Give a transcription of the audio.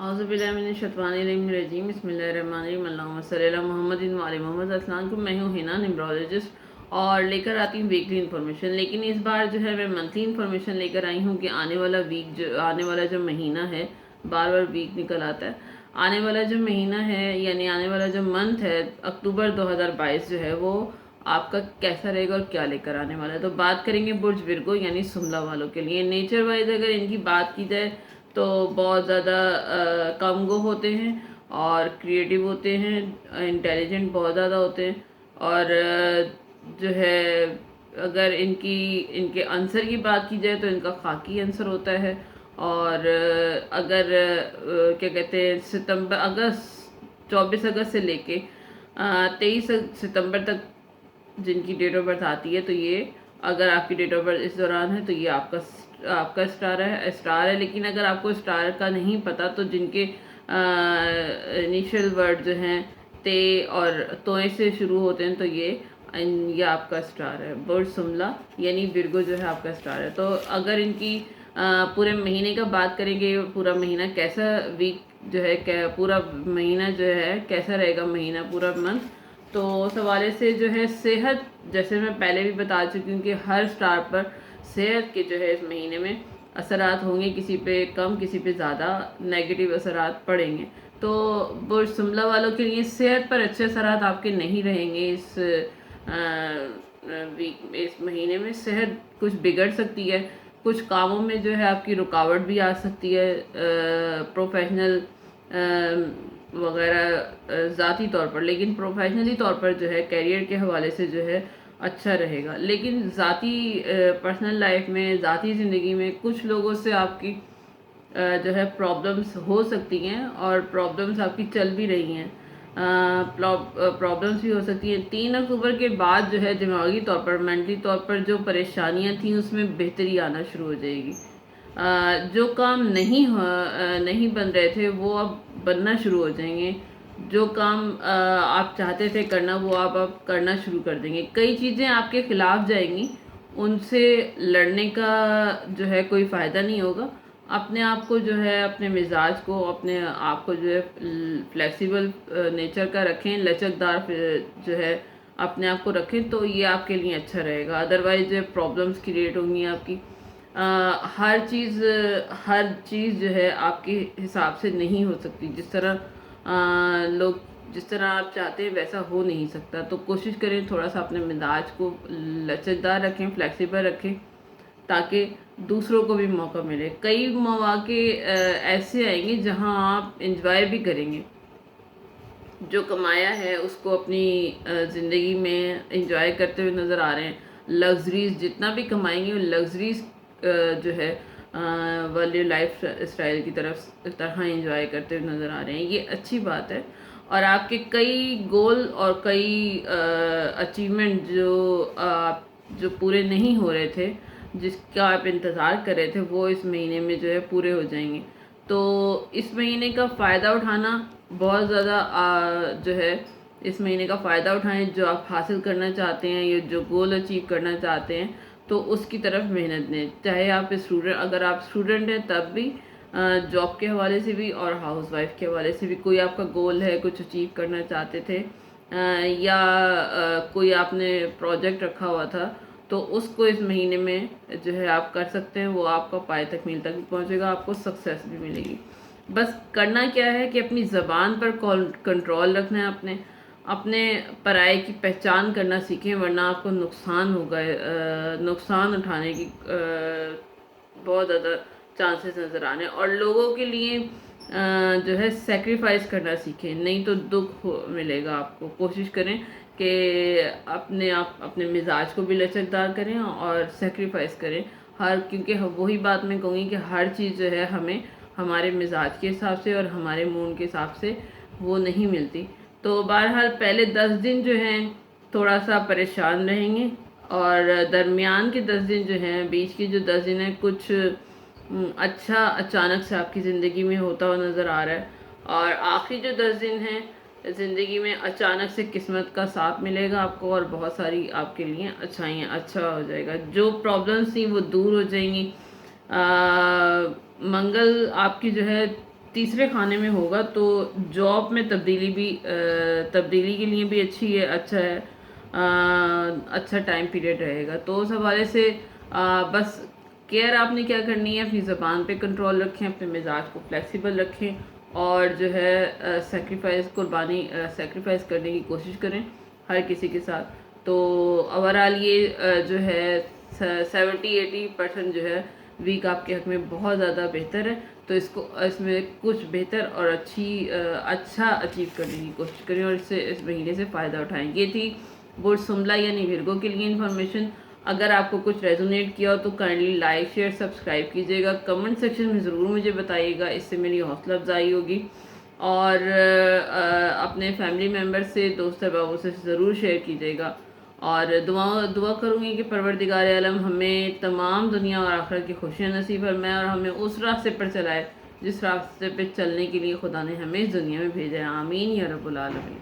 औज़ुबिल्लाहिमिनश्शैतानिर्रजीम बिस्मिल्लाहिर्रहमानिर्रहीम अल्लाहुम्मा सल्ली अला मुहम्मदिन व आलि मुहम्मद। अस्सलाम वालेकुम, मैं हूँ हिना न्यूमरोलॉजिस्ट और लेकर आती हूँ वीकली इन्फॉर्मेशन। लेकिन इस बार जो है मैं मंथली इन्फॉर्मेशन लेकर आई हूँ कि आने वाला जो महीना है, बार बार वीक निकल आता है। आने वाला जो महीना है यानी आने वाला जो मंथ है अक्टूबर 2022 जो है वो आपका कैसा रहेगा और क्या लेकर आने वाला है। तो बात करेंगे बुर्ज विर्गो यानी सुमला वालों के लिए। नेचर वाइज अगर इनकी बात की जाए तो बहुत ज़्यादा कम गो होते हैं और क्रिएटिव होते हैं, इंटेलिजेंट बहुत ज़्यादा होते हैं। और जो है अगर इनके आंसर की बात की जाए तो इनका खाकी आंसर होता है। और अगर क्या कहते हैं सितंबर अगस्त 24 अगस्त से लेके 23 सितंबर तक जिनकी डेट ऑफ बर्थ आती है, तो ये अगर आपकी डेट ऑफ बर्थ इस दौरान है तो ये आपका स्टार है। लेकिन अगर आपको स्टार का नहीं पता तो जिनके इनिशियल वर्ड जो हैं ते और तोए से शुरू होते हैं तो ये आपका स्टार है। बुर्ज सुमला यानी विर्गो जो है आपका स्टार है। तो अगर इनकी पूरे महीने का बात करेंगे, पूरा महीना कैसा वीक जो है पूरा महीना जो है कैसा रहेगा, महीना पूरा मंथ, तो उस हवाले से जो है सेहत, जैसे मैं पहले भी बता चुकी हूँ कि हर स्टार पर सेहत के जो है इस महीने में असरात होंगे, किसी पे कम किसी पे ज़्यादा नेगेटिव असरात पड़ेंगे। तो बुर्ज सुमला वालों के लिए सेहत पर अच्छे असरात आपके नहीं रहेंगे। इस महीने में सेहत कुछ बिगड़ सकती है, कुछ कामों में जो है आपकी रुकावट भी आ सकती है, प्रोफेशनल वगैरह ज़ाती तौर पर। लेकिन प्रोफेशनली तौर पर जो है करियर के हवाले से जो है अच्छा रहेगा। लेकिन ज़ाती पर्सनल लाइफ में, ज़ाती ज़िंदगी में कुछ लोगों से आपकी जो है प्रॉब्लम्स हो सकती हैं और प्रॉब्लम्स आपकी चल भी रही हैं। प्रॉब्लम्स भी हो सकती हैं। 3 अक्टूबर के बाद जो है दिमागी तौर पर, मेंटली तौर पर जो परेशानियां थी उसमें बेहतरी आना शुरू हो जाएगी। जो काम नहीं बन रहे थे वो अब बनना शुरू हो जाएंगे। जो काम आप चाहते थे करना वो आप करना शुरू कर देंगे। कई चीज़ें आपके खिलाफ जाएंगी, उनसे लड़ने का जो है कोई फ़ायदा नहीं होगा। अपने आप को जो है, अपने मिजाज को, अपने आप को जो है फ्लेक्सिबल नेचर का रखें, लचकदार जो है अपने आप को रखें, तो ये आपके लिए अच्छा रहेगा। अदरवाइज जो है प्रॉब्लम्स क्रिएट होंगी आपकी। हर चीज़ जो है आपके हिसाब से नहीं हो सकती। लोग जिस तरह आप चाहते हैं वैसा हो नहीं सकता। तो कोशिश करें थोड़ा सा अपने मिजाज को लचकदार रखें, फ्लेक्सिबल रखें, ताकि दूसरों को भी मौका मिले। कई मौके ऐसे आएंगे जहां आप इंजॉय भी करेंगे। जो कमाया है उसको अपनी ज़िंदगी में इंजॉय करते हुए नज़र आ रहे हैं। लग्जरीज जितना भी कमाएंगे वो लग्जरीज जो है वाली लाइफ स्टाइल की तरह इंजॉय करते हुए नज़र आ रहे हैं। ये अच्छी बात है। और आपके कई गोल और कई अचीवमेंट जो पूरे नहीं हो रहे थे, जिसका आप इंतज़ार कर रहे थे, वो इस महीने में जो है पूरे हो जाएंगे। तो इस महीने का फ़ायदा उठाना बहुत ज़्यादा जो है इस महीने का फ़ायदा उठाएं। जो आप हासिल करना चाहते हैं या जो गोल अचीव करना चाहते हैं तो उसकी तरफ मेहनत दें। चाहे आप अगर आप स्टूडेंट हैं तब भी, जॉब के हवाले से भी और हाउस वाइफ के हवाले से भी, कोई आपका गोल है, कुछ अचीव करना चाहते थे, या कोई आपने प्रोजेक्ट रखा हुआ था, तो उसको इस महीने में जो है आप कर सकते हैं। वो आपका पाए तकमील तक भी पहुंचेगा, आपको सक्सेस भी मिलेगी। बस करना क्या है कि अपनी ज़बान पर कंट्रोल रखना है, अपने अपने पराये की पहचान करना सीखें, वरना आपको नुकसान होगा। नुकसान उठाने की बहुत ज़्यादा चांसेस नज़र आने। और लोगों के लिए जो है सेक्रीफाइस करना सीखें, नहीं तो मिलेगा आपको। कोशिश करें कि अपने मिजाज को भी लचकदार करें और सेक्रीफाइस करें क्योंकि वही बात मैं कहूँगी कि हर चीज़ जो है हमें हमारे मिजाज के हिसाब से और हमारे मूड के हिसाब से वो नहीं मिलती। तो बहरहाल पहले 10 दिन जो हैं थोड़ा सा परेशान रहेंगे, और दरमियान के 10 दिन जो हैं, बीच के जो 10 दिन हैं, कुछ अच्छा अचानक से आपकी ज़िंदगी में होता हुआ नज़र आ रहा है। और आखिरी जो 10 दिन हैं ज़िंदगी में अचानक से किस्मत का साथ मिलेगा आपको और बहुत सारी आपके लिए अच्छाइयाँ अच्छा हो जाएगा। जो प्रॉब्लम्स थी वो दूर हो जाएंगी। मंगल आपकी जो है तीसरे खाने में होगा तो जॉब में तब्दीली के लिए भी अच्छी है, अच्छा है, अच्छा टाइम पीरियड रहेगा। तो उस हवाले से बस केयर आपने क्या करनी है, अपनी ज़बान पे कंट्रोल रखें, अपने मिजाज को फ्लेक्सिबल रखें और जो है सेक्रीफाइस करने की कोशिश करें हर किसी के साथ। तो ओवरऑल ये जो है 70-80% जो है वीक आपके हक में बहुत ज़्यादा बेहतर है। तो इसमें कुछ बेहतर और अच्छा अचीव करने की कोशिश करें और इस महीने से फ़ायदा उठाएं। ये थी बुर्ज शुमला यानी विर्गो के लिए इन्फॉर्मेशन। अगर आपको कुछ रेजोनेट किया हो तो काइंडली लाइक शेयर सब्सक्राइब कीजिएगा, कमेंट सेक्शन में ज़रूर मुझे बताइएगा, इससे मेरी हौसला अफजाई होगी। और अपने फैमिली मेम्बर से, दोस्त अहबाबों से ज़रूर शेयर कीजिएगा। और दुआ करूँगी कि परवरदिगार आलम हमें तमाम दुनिया और आखिरत की खुशियाँ नसीब फरमाए और हमें उस रास्ते पर चलाए जिस रास्ते पर चलने के लिए खुदा ने हमें इस दुनिया में भेजा है। आमीन या रब्बुल आलमीन।